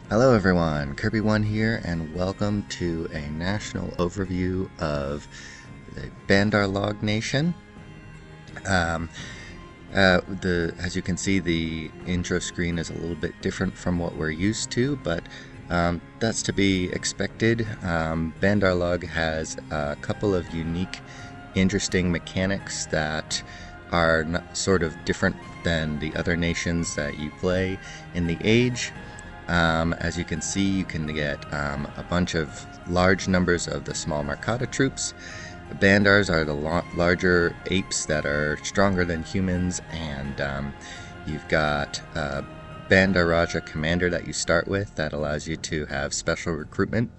Hello everyone, Kirby1 here, and welcome to a national overview of the Bandar Log Nation. Um, as you can see, the intro screen is a little bit different from what we're used to, but that's to be expected. Bandar Log has a couple of unique, interesting mechanics that are sort of different than the other nations that you play in the Age. As you can see, you can get a bunch of large numbers of the small Markata troops. Bandars are the larger apes that are stronger than humans, and you've got a Bandar Raja commander that you start with that allows you to have special recruitment.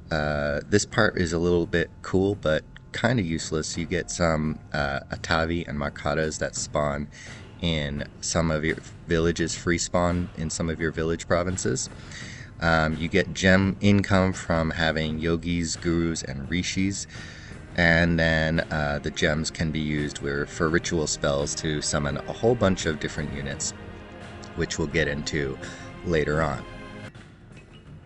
This part is a little bit cool, but kind of useless. You get some Atavi and Markatas that spawn in some of your villages, free spawn in some of your village provinces. You get gem income from having yogis, gurus, and rishis. And then the gems can be used for ritual spells to summon a whole bunch of different units, which we'll get into later on.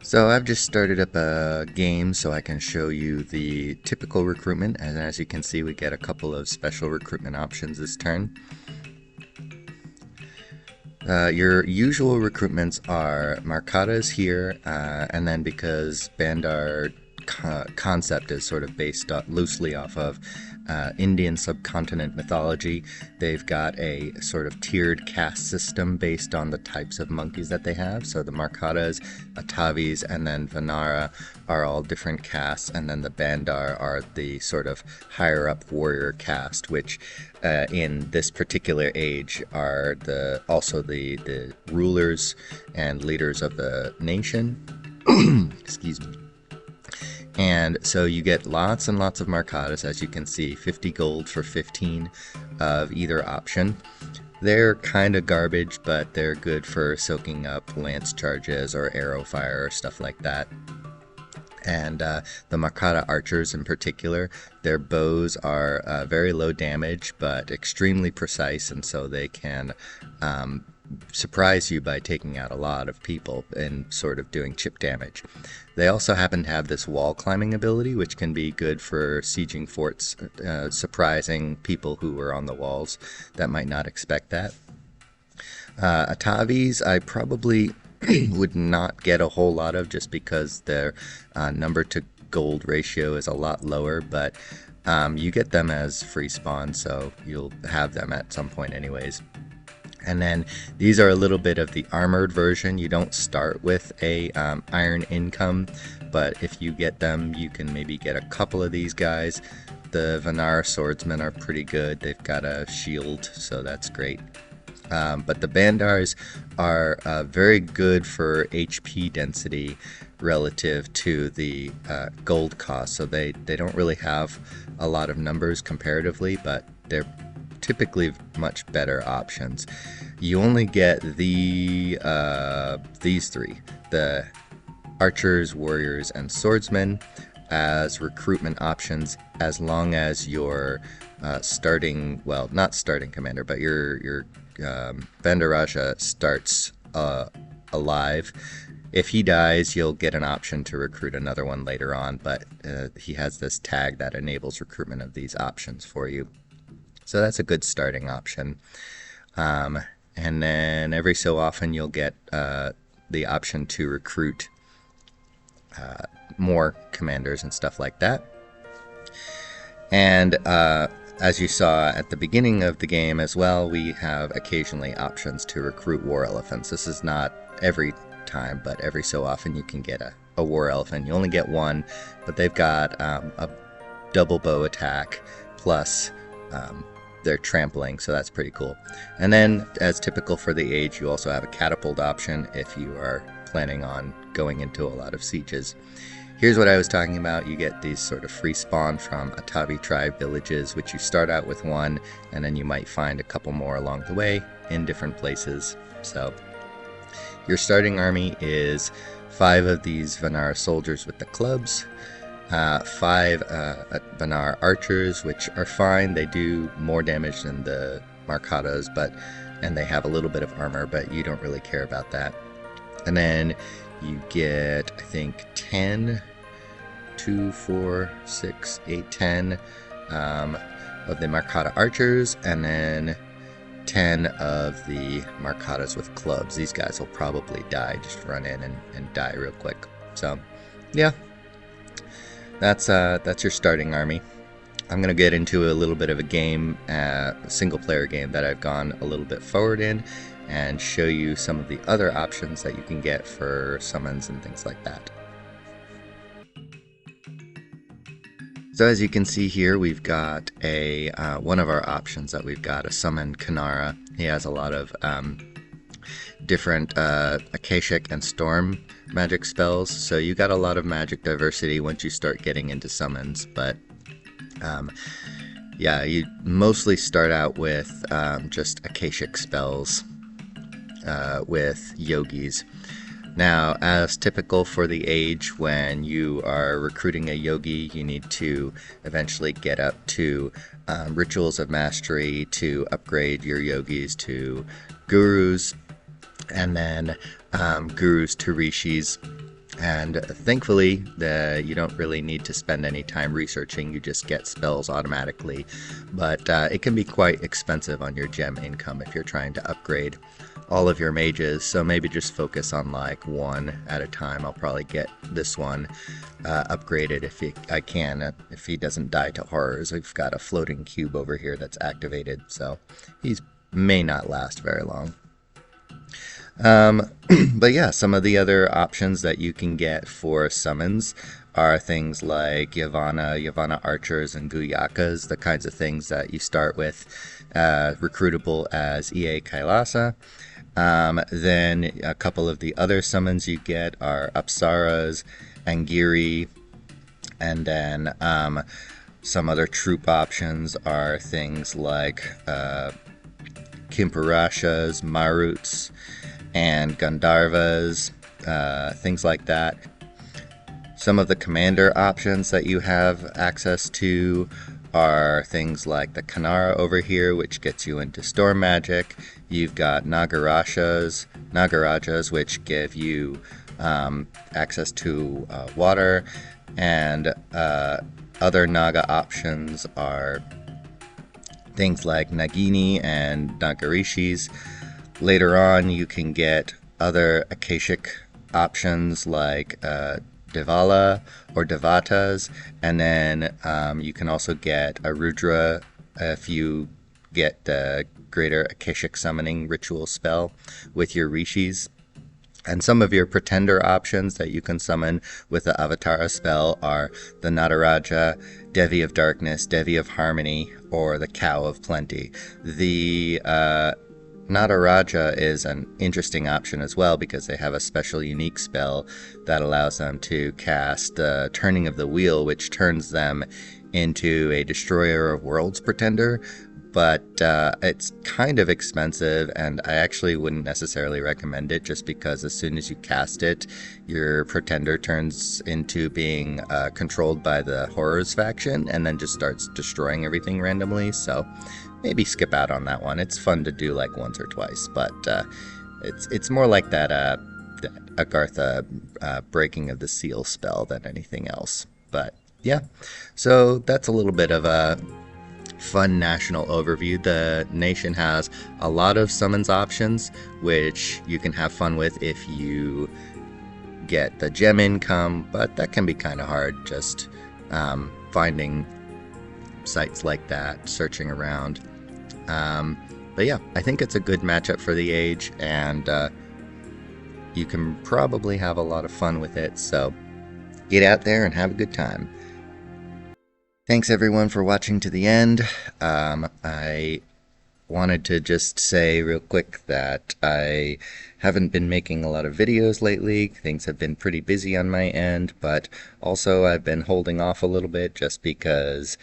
So I've just started up a game so I can show you the typical recruitment, and as you can see, we get a couple of special recruitment options this turn. Your usual recruitments are Markatas here, and then because Bandar concept is sort of based loosely off of Indian subcontinent mythology, they've got a sort of tiered caste system based on the types of monkeys that they have. So the Markatas, Atavis, and then Vanara are all different castes, and then the Bandar are the sort of higher up warrior caste, which in this particular age are also the rulers and leaders of the nation. Excuse me. And so you get lots and lots of Markatas, as you can see, 50 gold for 15 of either option. They're kind of garbage, but they're good for soaking up lance charges or arrow fire or stuff like that. And the Markata archers in particular, their bows are very low damage but extremely precise, and so they can surprise you by taking out a lot of people and sort of doing chip damage. They also happen to have this wall climbing ability, which can be good for sieging forts, surprising people who are on the walls that might not expect that. Atavis, I probably would not get a whole lot of just because their number to gold ratio is a lot lower, but you get them as free spawn, so you'll have them at some point anyways. And then these are a little bit of the armored version. You don't start with a iron income, but if you get them, you can maybe get a couple of these guys. The Vanara swordsmen are pretty good. They've got a shield, so that's great. But the Bandars are very good for HP density relative to the gold cost. So they don't really have a lot of numbers comparatively, but they're typically much better options. You only get these three, the archers, warriors, and swordsmen, as recruitment options, as long as your not starting commander, but your Bandar Raja starts alive. If he dies, you'll get an option to recruit another one later on, but he has this tag that enables recruitment of these options for you. So that's a good starting option. And then every so often you'll get the option to recruit more commanders and stuff like that. And as you saw at the beginning of the game as well, we have occasionally options to recruit war elephants. This is not every time, but every so often you can get a war elephant. You only get one, but they've got a double bow attack plus they're trampling, so that's pretty cool. And then, as typical for the age, you also have a catapult option if you are planning on going into a lot of sieges. Here's what I was talking about. You get these sort of free spawn from Atavi tribe villages, which you start out with one, and then you might find a couple more along the way in different places. So your starting army is 5 of these Vanara soldiers with the clubs, 5 Banar archers, which are fine. They do more damage than the Markatas, and they have a little bit of armor, but you don't really care about that. And then you get, I think, 10, 2, 4, 6, 8, 10 of the Marcata archers, and then 10 of the Marcatas with clubs. These guys will probably die, just run in and die real quick. So, yeah, that's your starting army. I'm going to get into a little bit of a game, a single-player game that I've gone a little bit forward in, and show you some of the other options that you can get for summons and things like that. So as you can see here, we've got a one of our options that we've got, a summon Kanara. He has a lot of different Akashic and Storm magic spells, so you got a lot of magic diversity once you start getting into summons, but yeah, you mostly start out with just Akashic spells with yogis. Now, as typical for the age, when you are recruiting a yogi, you need to eventually get up to rituals of mastery to upgrade your yogis to gurus, and then gurus to rishis. And thankfully, you don't really need to spend any time researching, you just get spells automatically. But it can be quite expensive on your gem income if you're trying to upgrade all of your mages, so maybe just focus on like one at a time. I'll probably get this one upgraded if I can, if he doesn't die to horrors. We've got a floating cube over here that's activated, so he may not last very long. But yeah, some of the other options that you can get for summons are things like Yavanna archers, and Guyakas, the kinds of things that you start with, recruitable as EA Kailasa. Then a couple of the other summons you get are Apsaras, Angiri, and then some other troop options are things like Kimparashas, Maruts, and Gandharvas, things like that. Some of the commander options that you have access to are things like the Kanara over here, which gets you into storm magic. You've got Nagarajas, which give you access to water, and other Naga options are things like Nagini and Nagarishis. Later on, you can get other Akashic options like Devala or Devatas, and then you can also get a Rudra if you get the greater Akashic summoning ritual spell with your Rishis. And some of your pretender options that you can summon with the Avatara spell are the Nataraja, Devi of Darkness, Devi of Harmony, or the Cow of Plenty. The Nataraja is an interesting option as well because they have a special unique spell that allows them to cast the Turning of the Wheel, which turns them into a Destroyer of Worlds pretender, but it's kind of expensive, and I actually wouldn't necessarily recommend it just because as soon as you cast it, your pretender turns into being controlled by the Horrors faction and then just starts destroying everything randomly, so maybe skip out on that one. It's fun to do like once or twice, but it's more like that Agartha breaking of the seal spell than anything else. But yeah, so that's a little bit of a fun national overview. The nation has a lot of summons options, which you can have fun with if you get the gem income, but that can be kind of hard just finding sites like that, searching around. But yeah, I think it's a good matchup for the age, and you can probably have a lot of fun with it, so get out there and have a good time. Thanks everyone for watching to the end. I wanted to just say real quick that I haven't been making a lot of videos lately. Things have been pretty busy on my end, but also I've been holding off a little bit just because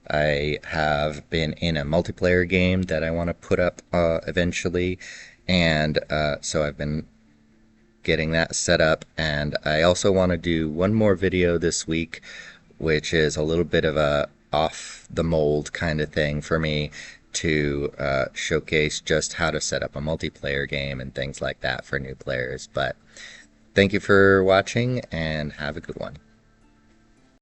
I have been in a multiplayer game that I want to put up eventually, and so I've been getting that set up, and I also want to do one more video this week, which is a little bit of a off the mold kind of thing for me to showcase just how to set up a multiplayer game and things like that for new players. But Thank you for watching and have a good one.